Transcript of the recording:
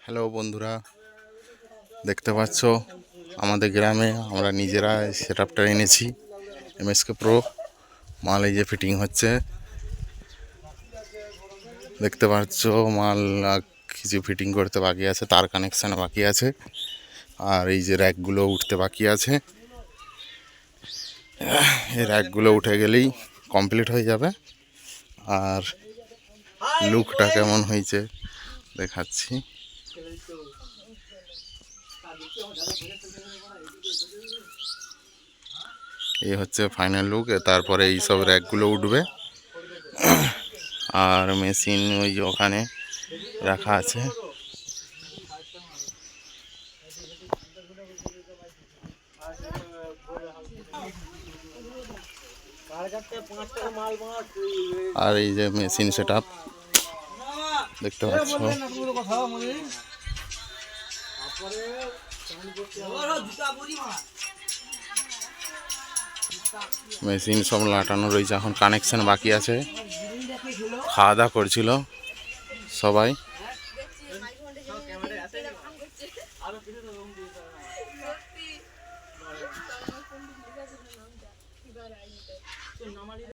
Hello বন্ধুরা, দেখতে পাচ্ছ আমাদের গ্রামে আমরা নিজেরা সেটআপটা এনেছি। এমএসকে প্রো মাল এই যে ফিটিং হচ্ছে, দেখতে পাচ্ছ মাল কিছু ফিটিং করতে বাকি আছে, তার কানেকশান বাকি আছে, আর এই যে র্যাকগুলো উঠতে বাকি আছে। এই র্যাকগুলো উঠে গেলেই কমপ্লিট হয়ে যাবে। আর লুকটা কেমন হয়েছে দেখাচ্ছি। এই হচ্ছে ফাইনাল লুক। তারপরে এই সব র্যাকগুলো উঠবে, আর মেশিন ওই যে ওখানে রাখা আছে। আর এই যে মেশিন সেটআপ দেখতে পাচ্ছ। মেশিন সব লাটানো রয়েছে, এখন কানেকশন বাকি আছে। খাওয়া দাওয়া করছিল সবাই।